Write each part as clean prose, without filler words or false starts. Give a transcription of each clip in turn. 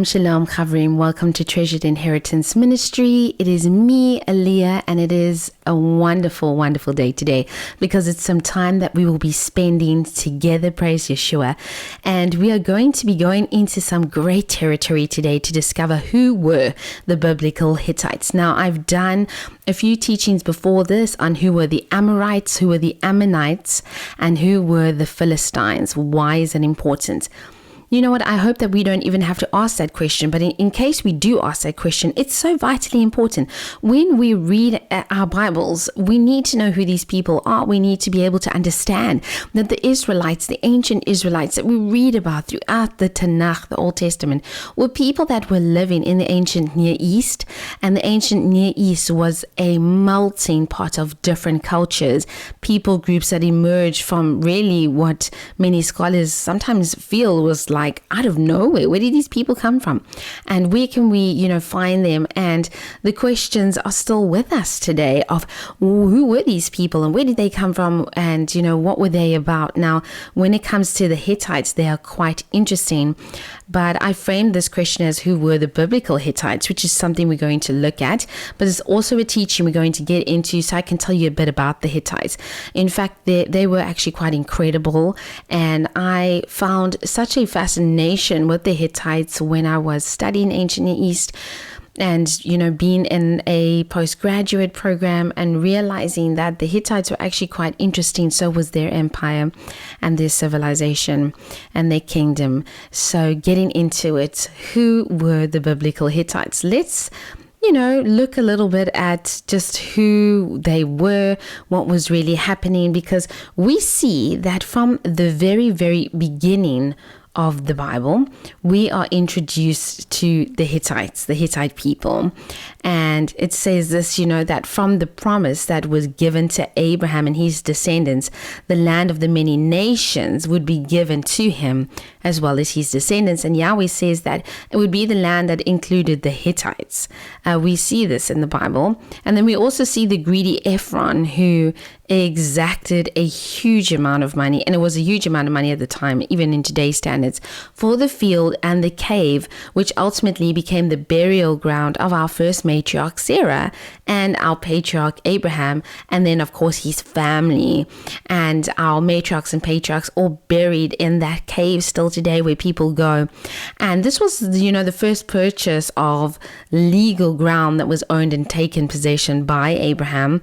Shalom, shalom, Chavrim. Welcome to Treasured Inheritance Ministry. It is me, Aliyah, and it is a wonderful, wonderful day today because it's some time that we will be spending together, praise Yeshua. And we are going to be going into some great territory today to discover who were the Biblical Hittites. Now, I've done a few teachings before this on who were the Amorites, who were the Ammonites, and who were the Philistines. Why is it important? You know what? I hope that we don't even have to ask that question. But in case we do ask that question, it's so vitally important. When we read our Bibles, we need to know who these people are. We need to be able to understand that the Israelites, the ancient Israelites that we read about throughout the Tanakh, the Old Testament, were people that were living in the ancient Near East. And the ancient Near East was a melting pot of different cultures, people groups that emerged from really what many scholars sometimes feel was like out of nowhere. Where did these people come from? And where can we, find them? And the questions are still with us today of who were these people and where did they come from? And, what were they about? Now, when it comes to the Hittites, they are quite interesting. But I framed this question as who were the Biblical Hittites, which is something we're going to look at. But it's also a teaching we're going to get into so I can tell you a bit about the Hittites. In fact, they were actually quite incredible. And I found such a fascination with the Hittites when I was studying ancient Near East and, being in a postgraduate program and realizing that the Hittites were actually quite interesting. So was their empire and their civilization and their kingdom. So getting into it, who were the Biblical Hittites? Let's look a little bit at just who they were, what was really happening, because we see that from the very, very beginning of the Bible, we are introduced to the Hittites, the Hittite people. And it says this, that from the promise that was given to Abraham and his descendants, the land of the many nations would be given to him as well as his descendants. And Yahweh says that it would be the land that included the Hittites. We see this in the Bible. And then we also see the greedy Ephron who exacted a huge amount of money, and it was a huge amount of money at the time, even in today's standards, for the field and the cave, which ultimately became the burial ground of our first matriarch Sarah and our patriarch Abraham, and then of course his family, and our matriarchs and patriarchs all buried in that cave still today where people go. And this was the first purchase of legal ground that was owned and taken possession by Abraham.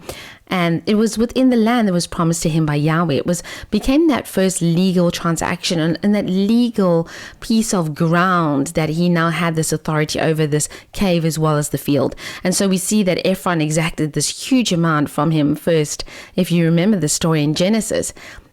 And it was within the land that was promised to him by Yahweh. It became that first legal transaction and that legal piece of ground that he now had this authority over this cave as well as the field. And so we see that Ephron exacted this huge amount from him first. If you remember the story in Genesis,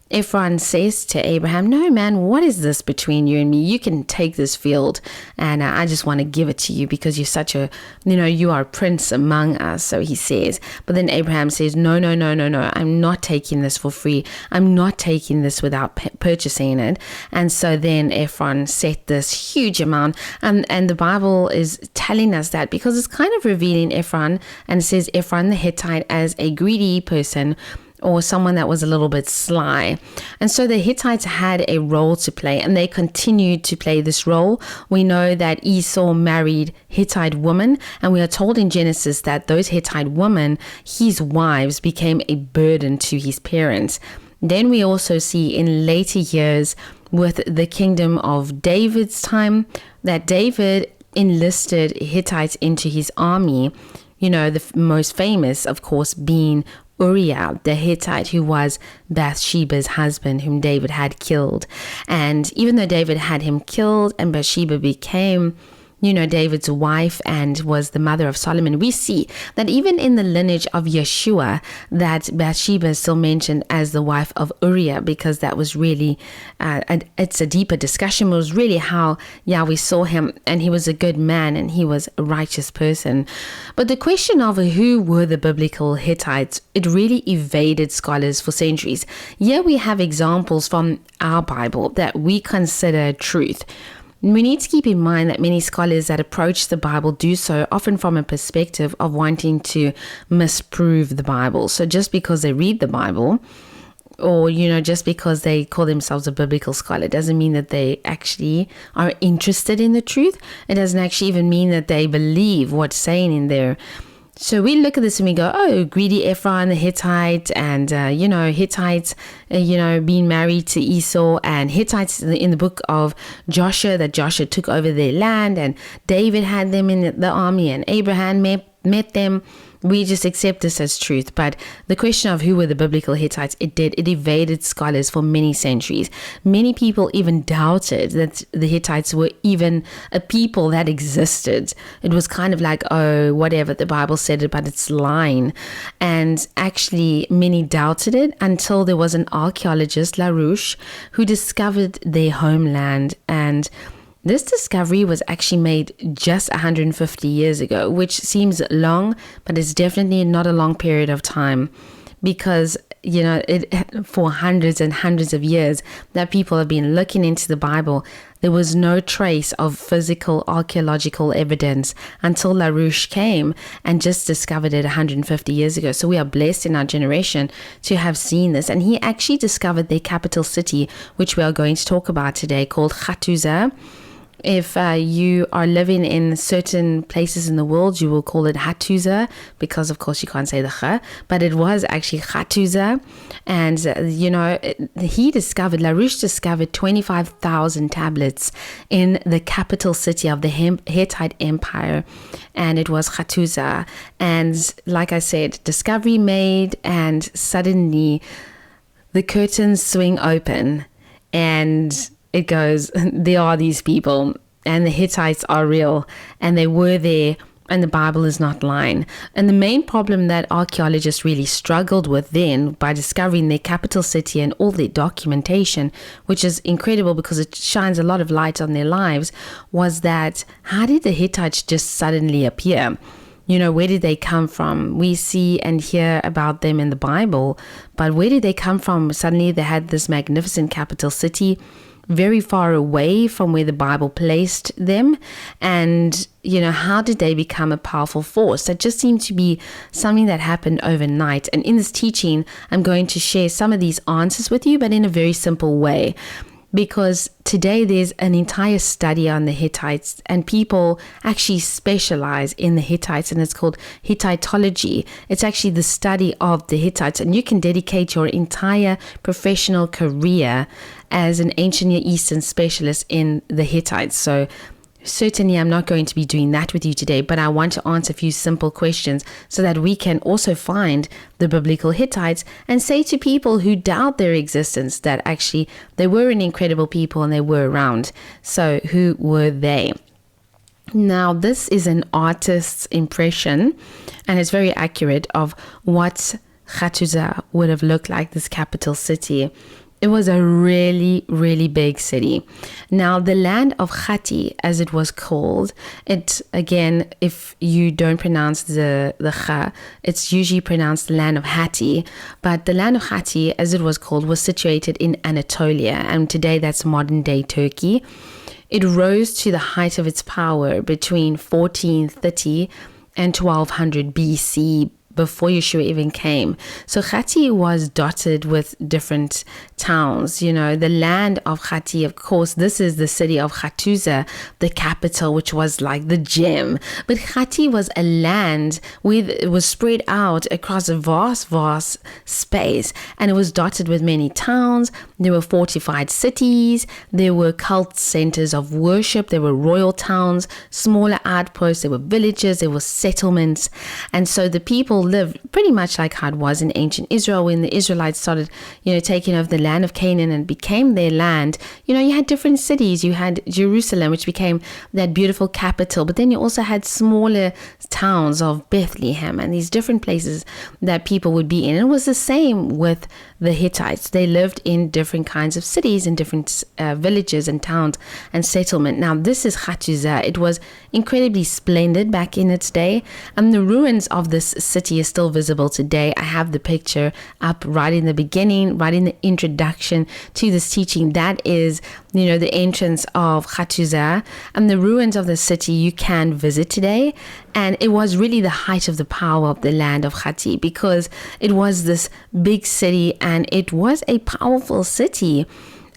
Ephron says to Abraham, "No, man, what is this between you and me? You can take this field and I just want to give it to you because you're such a, you are a prince among us." So he says, but then Abraham says, no, I'm not taking this for free. I'm not taking this without purchasing it. And so then Ephron set this huge amount. And the Bible is telling us that because it's kind of revealing Ephron, and it says Ephron the Hittite as a greedy person, or someone that was a little bit sly. And so the Hittites had a role to play, and they continued to play this role. We know that Esau married Hittite women, and we are told in Genesis that those Hittite women, his wives, became a burden to his parents. Then we also see in later years with the kingdom of David's time that David enlisted Hittites into his army, the most famous, of course, being Uriah, the Hittite, who was Bathsheba's husband, whom David had killed. And even though David had him killed and Bathsheba became David's wife and was the mother of Solomon, we see that even in the lineage of Yeshua, that Bathsheba is still mentioned as the wife of Uriah, because that was really, it's a deeper discussion. It was really how Yahweh saw him, and he was a good man and he was a righteous person. But the question of who were the Biblical Hittites, it really evaded scholars for centuries. Here we have examples from our Bible that we consider truth. We need to keep in mind that many scholars that approach the Bible do so often from a perspective of wanting to misprove the Bible. So just because they read the Bible or, just because they call themselves a biblical scholar doesn't mean that they actually are interested in the truth. It doesn't actually even mean that they believe what's saying in there. So we look at this and we go, oh, greedy Ephron the Hittite, and, Hittites, being married to Esau, and Hittites in the book of Joshua, that Joshua took over their land, and David had them in the army, and Abraham met them. We just accept this as truth. But the question of who were the biblical Hittites, it evaded scholars for many centuries. Many people even doubted that the Hittites were even a people that existed. It was kind of like, oh, whatever, the Bible said it, but it's lying. And actually, many doubted it until there was an archaeologist, LaRouche, who discovered their homeland. And this discovery was actually made just 150 years ago, which seems long, but it's definitely not a long period of time, because, for hundreds and hundreds of years that people have been looking into the Bible, there was no trace of physical archaeological evidence until LaRouche came and just discovered it 150 years ago. So we are blessed in our generation to have seen this. And he actually discovered their capital city, which we are going to talk about today, called Hattusa. If you are living in certain places in the world, you will call it Hattusa, because of course you can't say the Kha, but it was actually Hattusa. And, LaRouche discovered 25,000 tablets in the capital city of the Hittite Empire, and it was Hattusa. And like I said, discovery made, and suddenly the curtains swing open, and it goes, there are these people, and the Hittites are real, and they were there, and the Bible is not lying. And the main problem that archaeologists really struggled with then, by discovering their capital city and all their documentation, which is incredible because it shines a lot of light on their lives, was that how did the Hittites just suddenly appear? Where did they come from? We see and hear about them in the Bible, but where did they come from? Suddenly they had this magnificent capital city, very far away from where the Bible placed them. And, how did they become a powerful force? That just seemed to be something that happened overnight. And in this teaching, I'm going to share some of these answers with you, but in a very simple way. Because today there's an entire study on the Hittites, and people actually specialize in the Hittites, and it's called Hittitology. It's actually the study of the Hittites, and you can dedicate your entire professional career as an ancient Near Eastern specialist in the Hittites. So certainly I'm not going to be doing that with you today, but I want to answer a few simple questions so that we can also find the biblical Hittites and say to people who doubt their existence that actually they were an incredible people and they were around. So who were they? Now, this is an artist's impression, and it's very accurate, of what Hattusa would have looked like, this capital city. It was a really, really big city. Now, the land of Hatti, as it was called, it, again, if you don't pronounce the Kha, it's usually pronounced the land of Hatti. But the land of Hatti, as it was called, was situated in Anatolia, and today that's modern-day Turkey. It rose to the height of its power between 1430 and 1200 BC, before Yeshua even came. So Hatti was dotted with different towns. The land of Hatti, of course, this is the city of Hattusa, the capital, which was like the gem. But Hatti was a land where it was spread out across a vast space, and it was dotted with many towns. There were fortified cities, there were cult centers of worship, there were royal towns, smaller outposts, there were villages, there were settlements. And so the people lived pretty much like how it was in ancient Israel when the Israelites started, taking over the land of Canaan and became their land. You had different cities. You had Jerusalem, which became that beautiful capital, but then you also had smaller towns of Bethlehem and these different places that people would be in. And it was the same with the Hittites. They lived in different kinds of cities and different villages and towns and settlement. Now, this is Hattusa. It was incredibly splendid back in its day, and the ruins of this city is still visible today. I have the picture up right in the beginning, right in the introduction to this teaching. That is, the entrance of Hattusa, and the ruins of the city you can visit today. And it was really the height of the power of the land of Hatti, because it was this big city, and it was a powerful city.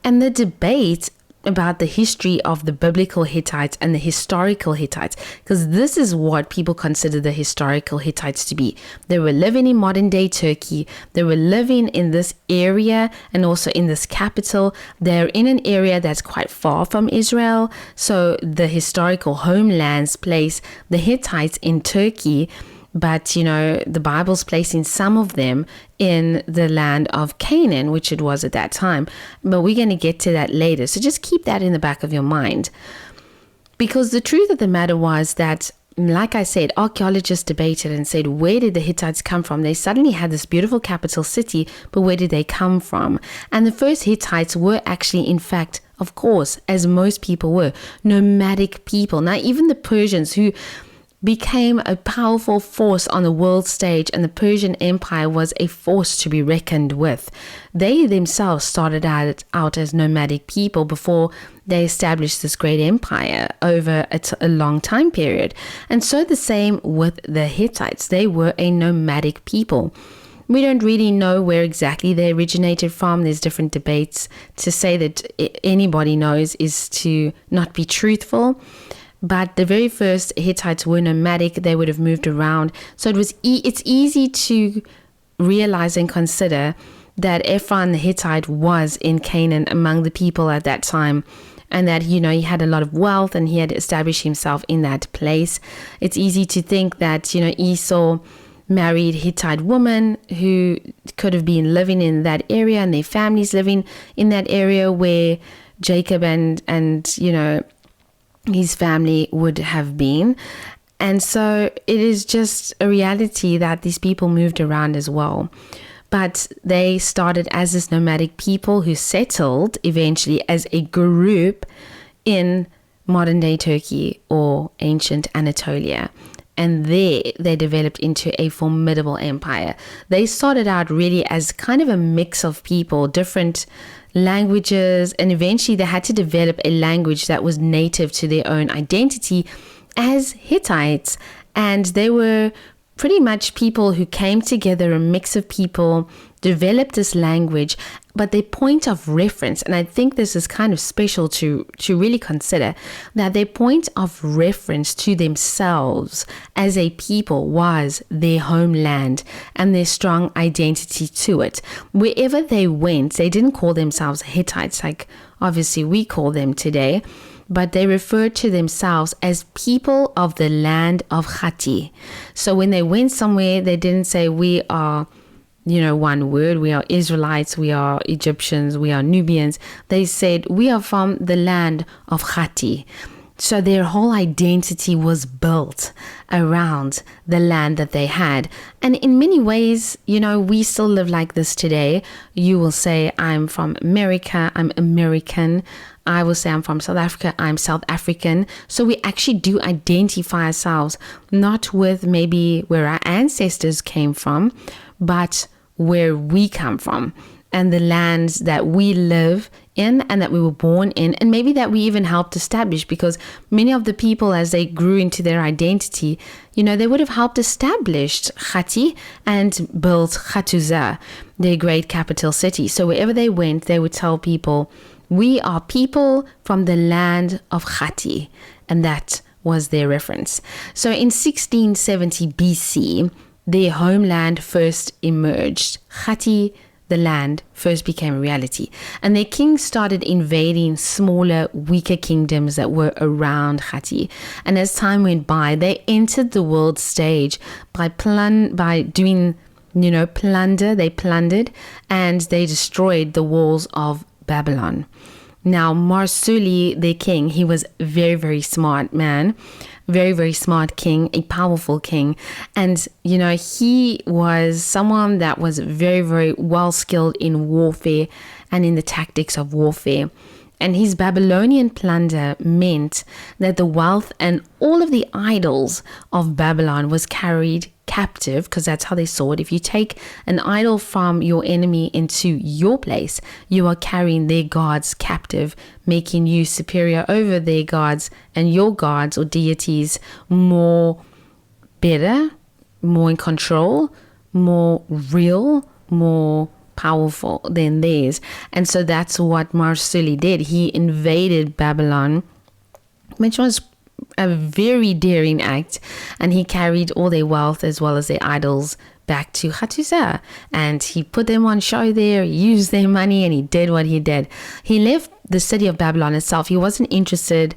And the debate about the history of the biblical Hittites and the historical Hittites, because this is what people consider the historical Hittites to be. They were living in modern day Turkey. They were living in this area and also in this capital. They're in an area that's quite far from Israel. So the historical homelands place the Hittites in Turkey. But, the Bible's placing some of them in the land of Canaan, which it was at that time. But we're going to get to that later. So just keep that in the back of your mind. Because the truth of the matter was that, like I said, archaeologists debated and said, where did the Hittites come from? They suddenly had this beautiful capital city, but where did they come from? And the first Hittites were actually, in fact, of course, as most people were, nomadic people. Now, even the Persians, who became a powerful force on the world stage, and the Persian Empire was a force to be reckoned with. They themselves started out as nomadic people before they established this great empire over a long time period. And so the same with the Hittites. They were a nomadic people. We don't really know where exactly they originated from. There's different debates. To say that anybody knows is to not be truthful. But the very first Hittites were nomadic. They would have moved around. So it's easy to realize and consider that Ephron the Hittite was in Canaan among the people at that time, and that, he had a lot of wealth and he had established himself in that place. It's easy to think that, Esau married Hittite woman who could have been living in that area, and their families living in that area where Jacob and his family would have been. And so it is just a reality that these people moved around as well. But they started as this nomadic people who settled eventually as a group in modern day Turkey or ancient Anatolia. And there they developed into a formidable empire. They started out really as kind of a mix of people, different languages, and eventually they had to develop a language that was native to their own identity as Hittites. And they were pretty much people who came together, a mix of people, developed this language, but their point of reference, and I think this is kind of special to really consider, that their point of reference to themselves as a people was their homeland and their strong identity to it. Wherever they went, they didn't call themselves Hittites like obviously we call them today, but they referred to themselves as people of the land of Hatti. So when they went somewhere, they didn't say we are, one word, we are Israelites, we are Egyptians, we are Nubians. They said we are from the land of Hatti. So their whole identity was built around the land that they had. And in many ways, we still live like this today. You will say, I'm from America, I'm American. I will say I'm from South Africa, I'm South African. So we actually do identify ourselves, not with maybe where our ancestors came from, but where we come from and the lands that we live in and that we were born in, and maybe that we even helped establish, because many of the people, as they grew into their identity, they would have helped establish Hatti and built Hattusa, their great capital city. So wherever they went, they would tell people, we are people from the land of Hatti, and that was their reference. So in 1670 BC, their homeland first emerged. Hatti, the land, first became a reality. And their kings started invading smaller, weaker kingdoms that were around Hatti. And as time went by, they entered the world stage by doing, plunder. They plundered and they destroyed the walls of Babylon. Now, Marsuli, their king, he was a very, very smart man. Very, very smart king, a powerful king. And, he was someone that was very, very well skilled in warfare and in the tactics of warfare. And his Babylonian plunder meant that the wealth and all of the idols of Babylon was carried captive, because that's how they saw it. If you take an idol from your enemy into your place, you are carrying their gods captive, making you superior over their gods, and your gods or deities more better, more in control, more real, more powerful than theirs. And so that's what Marsuli did. He invaded Babylon, which was a very daring act, and he carried all their wealth as well as their idols back to Hattusa, and he put them on show there, used their money, and he did what he did. He left the city of Babylon itself. He wasn't interested,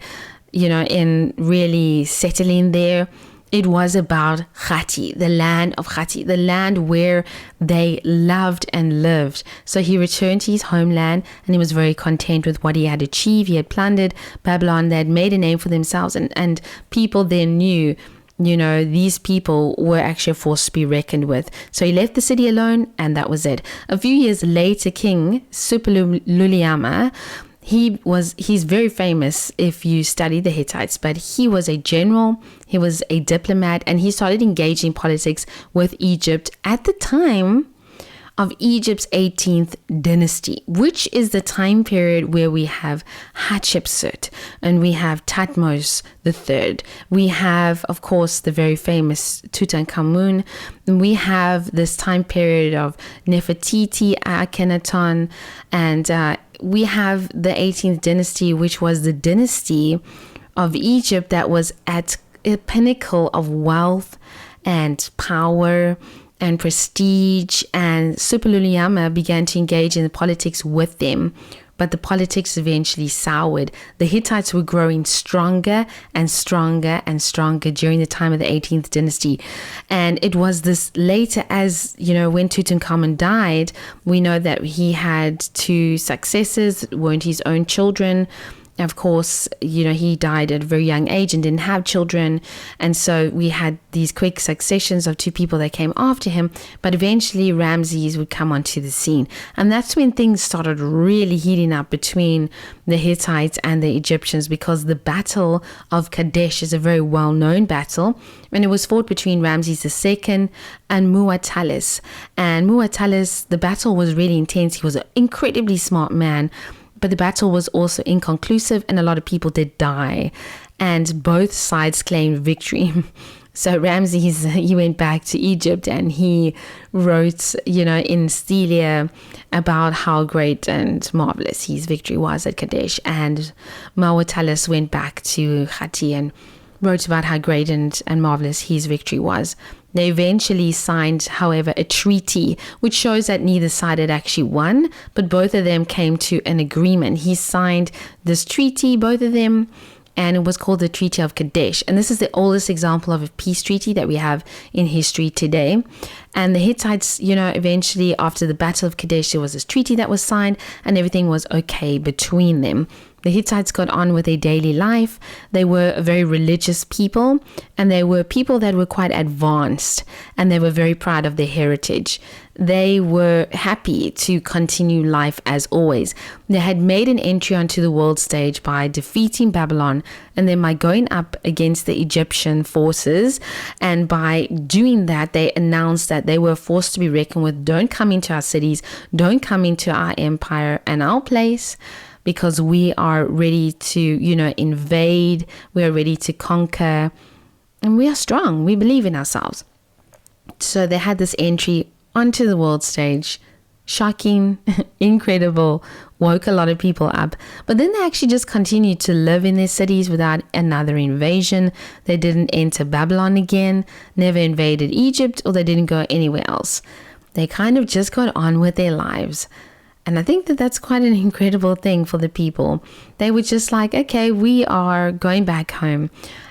in really settling there. It was about Hatti, the land of Hatti, the land where they loved and lived. So he returned to his homeland, and he was very content with what he had achieved. He had plundered Babylon. They had made a name for themselves, and people then knew, these people were actually a force to be reckoned with. So he left the city alone, and that was it. A few years later, King Suppiluliuma, he's very famous if you study the Hittites, but he was a general, he was a diplomat, and he started engaging politics with Egypt at the time of Egypt's 18th dynasty, which is the time period where we have Hatshepsut and we have Thutmose III. We have, of course, the very famous Tutankhamun. We have this time period of Nefertiti, Akhenaton, and we have the 18th dynasty, which was the dynasty of Egypt that was at a pinnacle of wealth and power and prestige, and Suppiluliuma began to engage in the politics with them, but the politics eventually soured. The Hittites were growing stronger and stronger and stronger during the time of the 18th dynasty, and it was this later, as when Tutankhamun died, we know that he had two successors, weren't his own children. Of course, he died at a very young age and didn't have children. And so we had these quick successions of two people that came after him. But eventually Ramses would come onto the scene. And that's when things started really heating up between the Hittites and the Egyptians, because the Battle of Kadesh is a very well-known battle. And it was fought between Ramses II and Muwatallis. And Muwatallis, the battle was really intense. He was an incredibly smart man. But the battle was also inconclusive, and a lot of people did die, and both sides claimed victory. So Ramses, he went back to Egypt, and he wrote, in Stelia about how great and marvelous his victory was at Kadesh. And Muwatallis went back to Hatti and wrote about how great and marvelous his victory was. They eventually signed, however, a treaty, which shows that neither side had actually won, but both of them came to an agreement. He signed this treaty, both of them, and it was called the Treaty of Kadesh. And this is the oldest example of a peace treaty that we have in history today. And the Hittites, eventually after the Battle of Kadesh, there was this treaty that was signed, and everything was okay between them. The Hittites got on with their daily life. They were a very religious people, and they were people that were quite advanced, and they were very proud of their heritage. They were happy to continue life as always. They had made an entry onto the world stage by defeating Babylon, and then by going up against the Egyptian forces. And by doing that, they announced that they were forced to be reckoned with. Don't come into our cities, don't come into our empire and our place, because we are ready to, invade, we are ready to conquer, and we are strong. We believe in ourselves. So they had this entry onto the world stage. Shocking, incredible, woke a lot of people up. But then they actually just continued to live in their cities without another invasion. They didn't enter Babylon again, never invaded Egypt, or they didn't go anywhere else. They kind of just got on with their lives. And I think that that's quite an incredible thing for the people. They were just like, okay, we are going back home.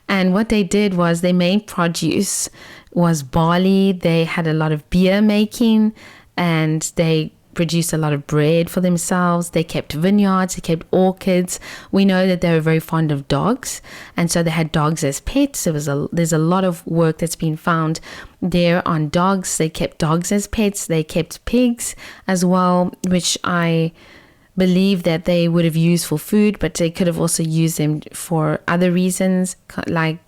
And what they did was their main produce was barley. They had a lot of beer making, and they produced a lot of bread for themselves. They kept vineyards, they kept orchards. We know that they were very fond of dogs, and so they had dogs as pets. There's a lot of work that's been found there on dogs. They kept dogs as pets. They kept pigs as well, which I believe that they would have used for food, but they could have also used them for other reasons, like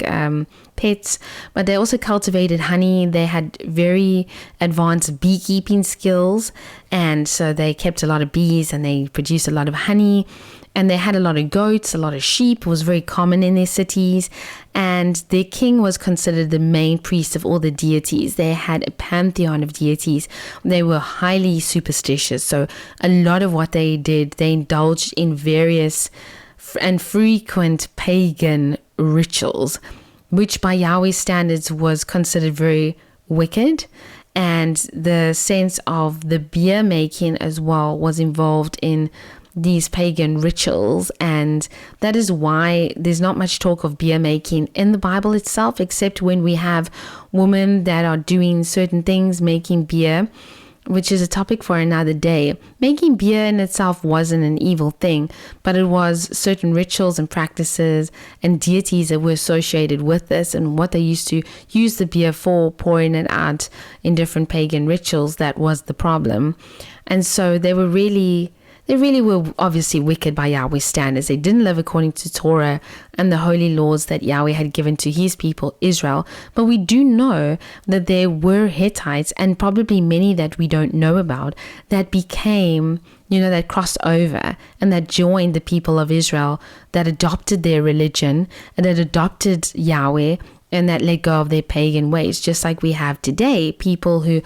pets. But they also cultivated honey. They had very advanced beekeeping skills, and so they kept a lot of bees and they produced a lot of honey. And they had a lot of goats, a lot of sheep. It was very common in their cities. And their king was considered the main priest of all the deities. They had a pantheon of deities. They were highly superstitious. So a lot of what they did, they indulged in various and frequent pagan rituals, which by Yahweh's standards was considered very wicked. And the sense of the beer making as well was involved in these pagan rituals, and that is why there's not much talk of beer making in the Bible itself, except when we have women that are doing certain things, making beer, which is a topic for another day. Making beer in itself wasn't an evil thing, but it was certain rituals and practices and deities that were associated with this, and what they used to use the beer for, pouring it out in different pagan rituals, that was the problem. And so they really were obviously wicked by Yahweh's standards. They didn't live according to Torah and the holy laws that Yahweh had given to his people, Israel. But we do know that there were Hittites, and probably many that we don't know about, that became, that crossed over and that joined the people of Israel, that adopted their religion and that adopted Yahweh and that let go of their pagan ways. Just like we have today, people who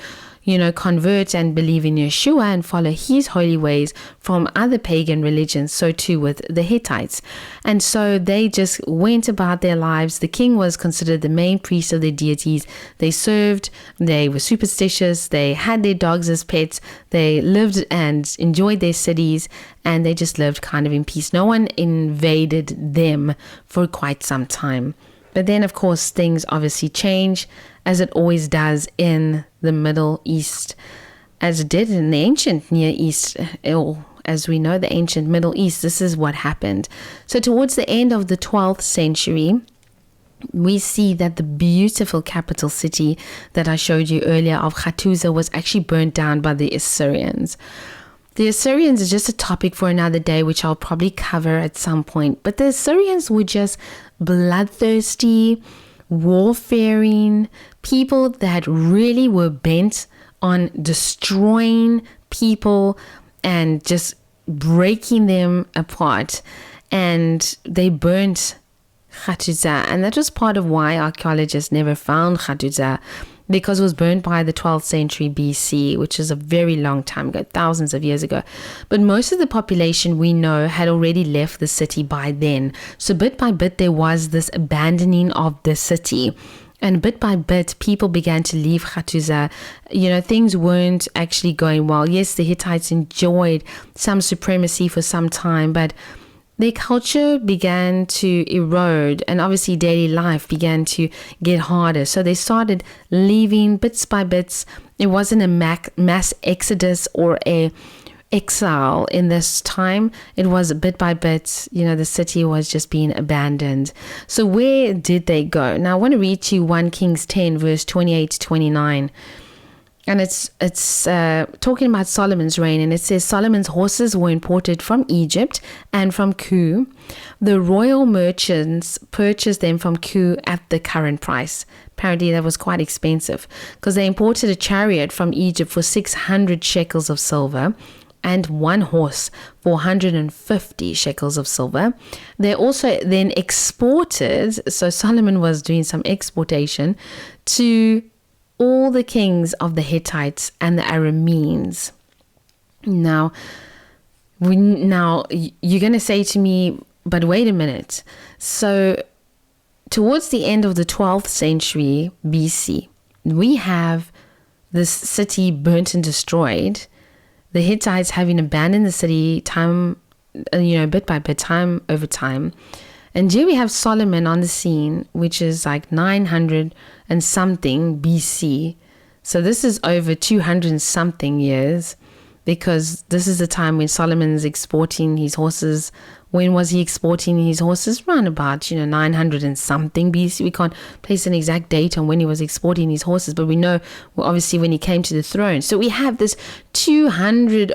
convert and believe in Yeshua and follow his holy ways from other pagan religions. So too with the Hittites. And so they just went about their lives. The king was considered the main priest of their deities. They served, they were superstitious, they had their dogs as pets, they lived and enjoyed their cities, and they just lived kind of in peace. No one invaded them for quite some time. But then, of course, things obviously change, as it always does in the Middle East, as it did in the ancient Near East, or as we know, the ancient Middle East. This is what happened. So towards the end of the 12th century, we see that the beautiful capital city that I showed you earlier of Hattusa was actually burnt down by the Assyrians. The Assyrians is just a topic for another day, which I'll probably cover at some point. But the Assyrians were just bloodthirsty, warfaring people that really were bent on destroying people and just breaking them apart. And they burnt Hattusa. And that was part of why archaeologists never found Hattusa, because it was burnt by the 12th century BC, which is a very long time ago, thousands of years ago. But most of the population we know had already left the city by then. So bit by bit, there was this abandoning of the city. And bit by bit, people began to leave Hattusa. Things weren't actually going well. Yes, the Hittites enjoyed some supremacy for some time, but their culture began to erode, and obviously daily life began to get harder. So they started leaving bits by bits. It wasn't a mass exodus or a exile in this time. It was bit by bit, the city was just being abandoned. So where did they go? Now I want to read to you 1 Kings 10 verse 28 to 29. And it's talking about Solomon's reign, and it says Solomon's horses were imported from Egypt and from Kue. The royal merchants purchased them from Kue at the current price. Apparently that was quite expensive, because they imported a chariot from Egypt for 600 shekels of silver and one horse for 150 shekels of silver. They also then exported, so Solomon was doing some exportation, to all the kings of the Hittites and the Arameans. Now you're going to say to me, but wait a minute. So towards the end of the 12th century BC, we have this city burnt and destroyed. The Hittites having abandoned the city bit by bit, time over time. And here we have Solomon on the scene, which is like 900 and something BC. So this is over 200 and something years, because this is the time when Solomon's exporting his horses. When was he exporting his horses? Around about, 900 and something BC. We can't place an exact date on when he was exporting his horses, but we know, obviously, when he came to the throne. So we have this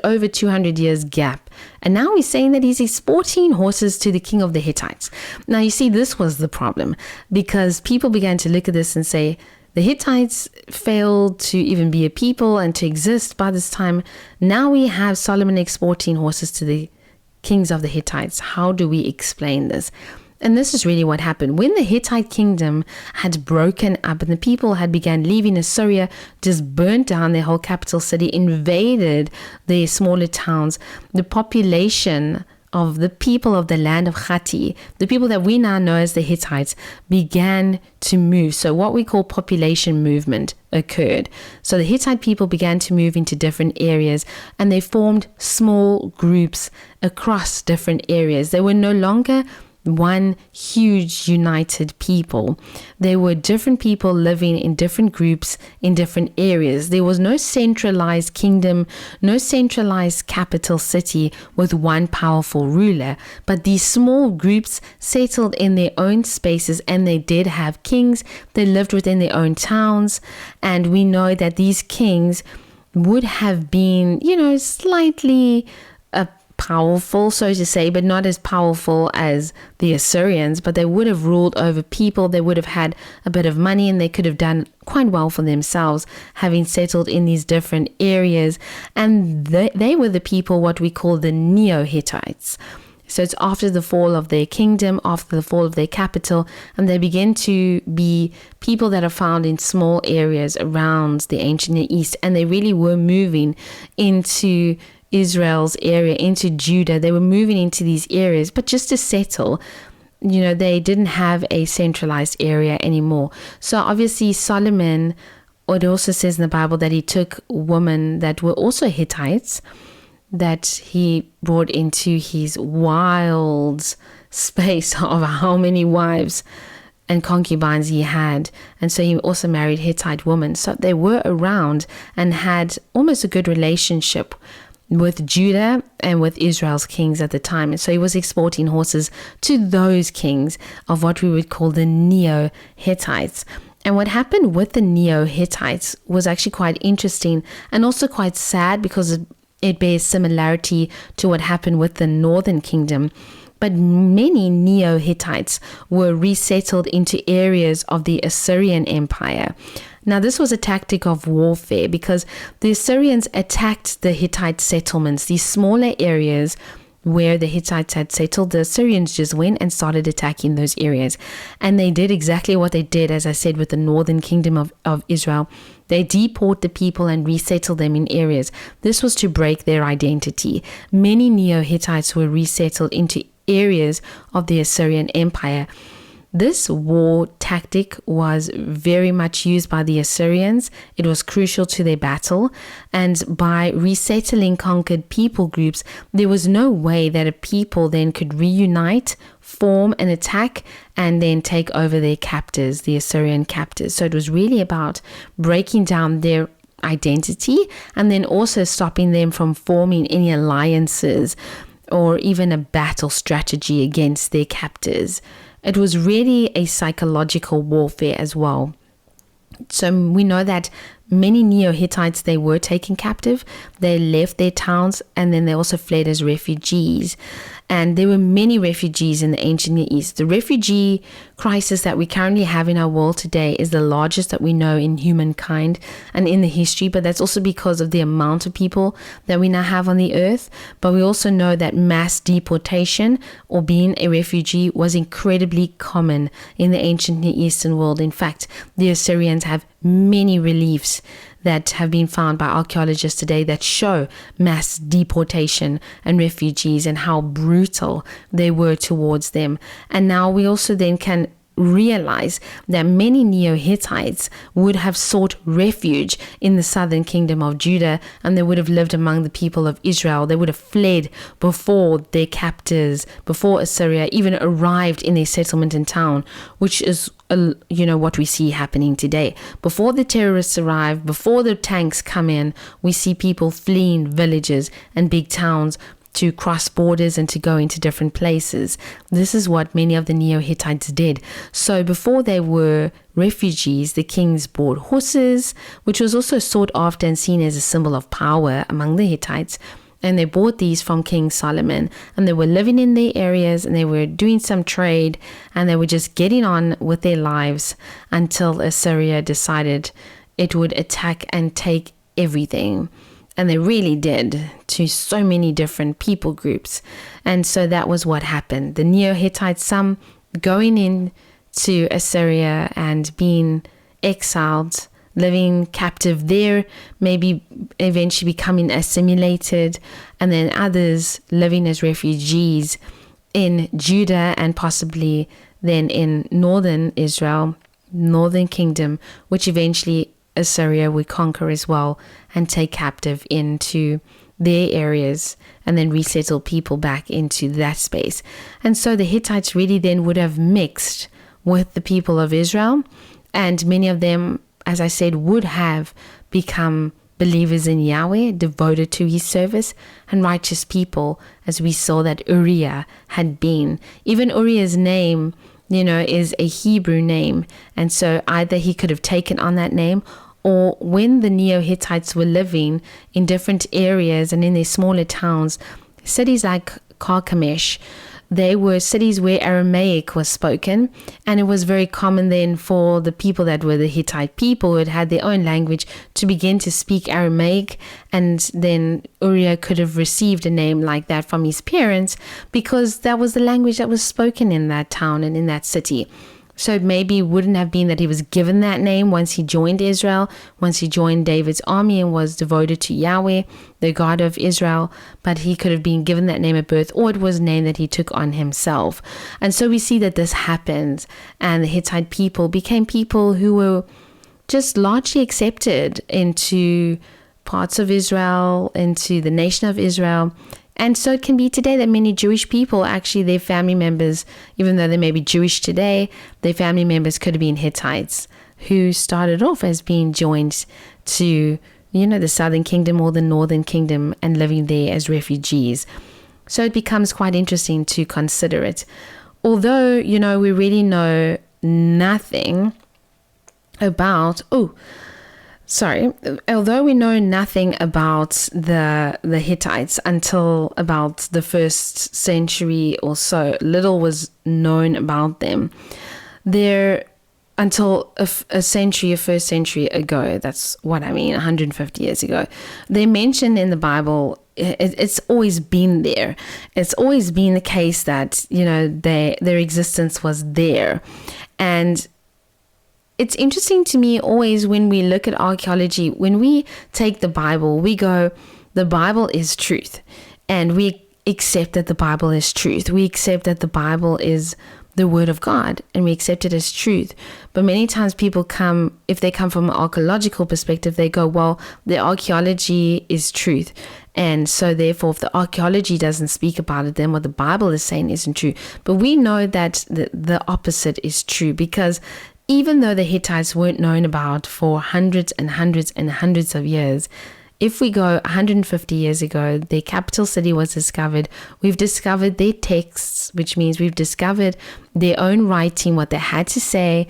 over 200 years gap. And now he's saying that he's exporting horses to the king of the Hittites. Now, you see, this was the problem, because people began to look at this and say, the Hittites failed to even be a people and to exist by this time. Now we have Solomon exporting horses to the kings of the Hittites. How do we explain this? And this is really what happened. When the Hittite kingdom had broken up and the people had began leaving, Assyria just burnt down their whole capital city, invaded their smaller towns, the population of the people of the land of Hatti, the people that we now know as the Hittites, began to move. So what we call population movement occurred. So the Hittite people began to move into different areas, and they formed small groups across different areas. They were no longer one huge united people. There were different people living in different groups in different areas. There was no centralized kingdom, no centralized capital city with one powerful ruler, but these small groups settled in their own spaces, and they did have kings. They lived within their own towns, and we know that these kings would have been, slightly powerful, so to say, but not as powerful as the Assyrians, but they would have ruled over people. They would have had a bit of money, and they could have done quite well for themselves, having settled in these different areas. And they were the people, what we call the Neo-Hittites. So it's after the fall of their kingdom, after the fall of their capital, and they begin to be people that are found in small areas around the ancient Near East, and they really were moving into Israel's area, into Judah. They were moving into these areas, but just to settle. They didn't have a centralized area anymore. So obviously Solomon, it also says in the Bible that he took women that were also Hittites, that he brought into his wild space of how many wives and concubines he had. And so he also married Hittite women. So they were around and had almost a good relationship with Judah and with Israel's kings at the time. And so he was exporting horses to those kings of what we would call the Neo-Hittites. And what happened with the Neo-Hittites was actually quite interesting and also quite sad, because it bears similarity to what happened with the northern kingdom. But many Neo-Hittites were resettled into areas of the Assyrian Empire. Now, this was a tactic of warfare, because the Assyrians attacked the Hittite settlements, these smaller areas where the Hittites had settled. The Assyrians just went and started attacking those areas. And they did exactly what they did, as I said, with the northern kingdom of Israel. They deport the people and resettle them in areas. This was to break their identity. Many Neo-Hittites were resettled into areas of the Assyrian Empire. This war tactic was very much used by the Assyrians. It was crucial to their battle. And by resettling conquered people groups, there was no way that a people then could reunite, form an attack, and then take over their captors, the Assyrian captors. So it was really about breaking down their identity and then also stopping them from forming any alliances or even a battle strategy against their captors. It was really a psychological warfare as well. So we know that many Neo-Hittites, they were taken captive. They left their towns, and then they also fled as refugees. And there were many refugees in the ancient Near East. The refugee crisis that we currently have in our world today is the largest that we know in humankind and in the history, but that's also because of the amount of people that we now have on the earth. But we also know that mass deportation, or being a refugee, was incredibly common in the ancient Near Eastern world. In fact, the Assyrians have many reliefs that have been found by archaeologists today that show mass deportation and refugees and how brutal they were towards them. And now we also then can realize that many Neo-Hittites would have sought refuge in the southern kingdom of Judah, and they would have lived among the people of Israel. They would have fled before their captors, before Assyria even arrived in their settlement and town, which is what we see happening today. Before the terrorists arrive, before the tanks come in, we see people fleeing villages and big towns to cross borders and to go into different places. This is what many of the Neo-Hittites did. So before they were refugees, the kings bought horses, which was also sought after and seen as a symbol of power among the Hittites. And they bought these from King Solomon, and they were living in their areas, and they were doing some trade, and they were just getting on with their lives until Assyria decided it would attack and take everything. And they really did, to so many different people groups. And so that was what happened. The Neo-Hittites, some going into Assyria and being exiled, living captive there, maybe eventually becoming assimilated, and then others living as refugees in Judah and possibly then in northern Israel, northern kingdom, which eventually Assyria would conquer as well and take captive into their areas and then resettle people back into that space. And so the Hittites really then would have mixed with the people of Israel, and many of them, as I said, would have become believers in Yahweh, devoted to his service, and righteous people, as we saw that Uriah had been. Even Uriah's name, is a Hebrew name. And so either he could have taken on that name, or when the Neo-Hittites were living in different areas and in their smaller towns, cities like Carchemish, they were cities where Aramaic was spoken, and it was very common then for the people that were the Hittite people who had their own language to begin to speak Aramaic. And then Uriah could have received a name like that from his parents because that was the language that was spoken in that town and in that city. So maybe it wouldn't have been that he was given that name once he joined Israel, once he joined David's army and was devoted to Yahweh, the God of Israel, but he could have been given that name at birth, or it was a name that he took on himself. And so we see that this happened, and the Hittite people became people who were just largely accepted into parts of Israel, into the nation of Israel. And so it can be today that many Jewish people, actually their family members, even though they may be Jewish today, their family members could have been Hittites who started off as being joined to, the southern kingdom or the northern kingdom and living there as refugees. So it becomes quite interesting to consider it. Although, we really know nothing about, although we know nothing about the Hittites until about the 1st century or so, little was known about them. Until a first century ago, that's what I mean, 150 years ago, they're mentioned in the Bible. It's always been there. It's always been the case that, their existence was there. And it's interesting to me always when we look at archaeology, when we take the Bible, we go, the Bible is truth. And we accept that the Bible is truth. We accept that the Bible is the word of God, and we accept it as truth. But many times people if they come from an archaeological perspective, they go, well, the archaeology is truth. And so therefore, if the archaeology doesn't speak about it, then what the Bible is saying isn't true. But we know that the opposite is true, because even though the Hittites weren't known about for hundreds and hundreds and hundreds of years, if we go 150 years ago, their capital city was discovered. We've discovered their texts, which means we've discovered their own writing, what they had to say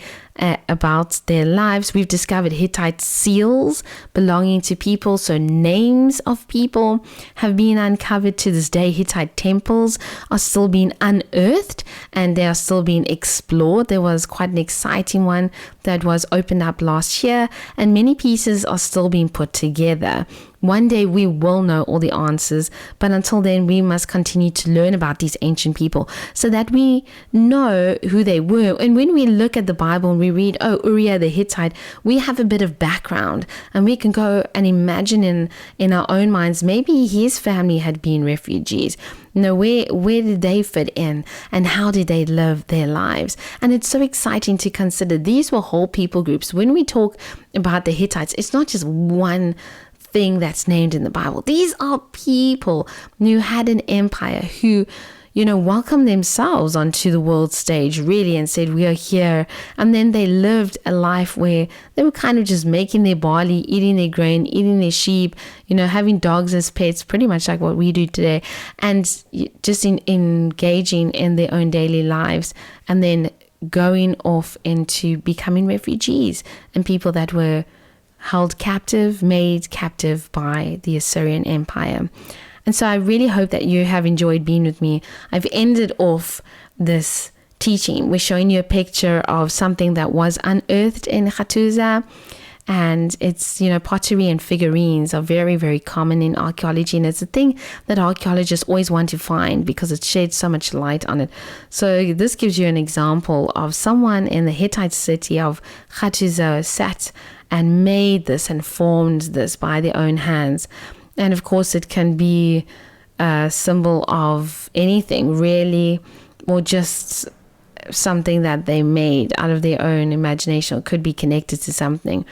about their lives. We've discovered Hittite seals belonging to people, so names of people have been uncovered to this day. Hittite temples are still being unearthed and they are still being explored. There was quite an exciting one that was opened up last year, and many pieces are still being put together. One day we will know all the answers, but until then we must continue to learn about these ancient people so that we know who they were. And when we look at the Bible and we read, Uriah the Hittite, we have a bit of background, and we can go and imagine in our own minds, maybe his family had been refugees. Where did they fit in, and how did they live their lives? And it's so exciting to consider these were whole people groups. When we talk about the Hittites, it's not just one thing that's named in the Bible. These are people who had an empire, who welcomed themselves onto the world stage, really, and said, we are here. And then they lived a life where they were kind of just making their barley, eating their grain, eating their sheep, having dogs as pets, pretty much like what we do today, and just engaging in their own daily lives, and then going off into becoming refugees and people that were held captive, made captive by the Assyrian Empire. And so I really hope that you have enjoyed being with me. I've ended off this teaching. We're showing you a picture of something that was unearthed in Hattusa, And it's, pottery and figurines are very, very common in archaeology. And it's a thing that archaeologists always want to find because it sheds so much light on it. So this gives you an example of someone in the Hittite city of Hattusa sat and made this and formed this by their own hands. And of course, it can be a symbol of anything, really, or just something that they made out of their own imagination, or could be connected to something.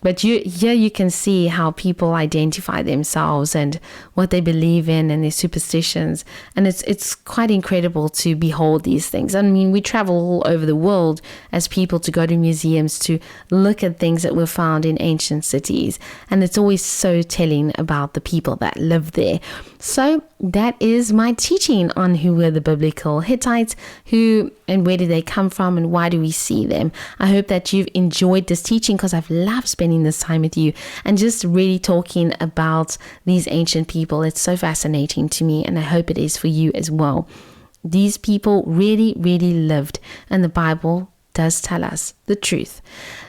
But here you can see how people identify themselves and what they believe in and their superstitions. And it's quite incredible to behold these things. I mean, we travel all over the world as people to go to museums to look at things that were found in ancient cities. And it's always so telling about the people that lived there. So that is my teaching on who were the biblical Hittites, who and where did they come from and why do we see them. I hope that you've enjoyed this teaching, because I've loved spending this time with you and just really talking about these ancient people. It's so fascinating to me, and I hope it is for you as well. These people really, really lived, and the Bible does tell us the truth.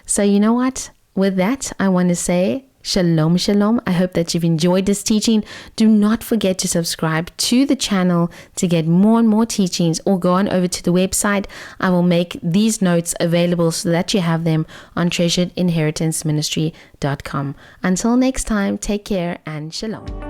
So you know what? With that, I want to say Shalom, shalom. I hope that you've enjoyed this teaching. Do not forget to subscribe to the channel to get more and more teachings, or go on over to the website. I will make these notes available so that you have them on treasuredinheritanceministry.com. Until next time, take care and shalom.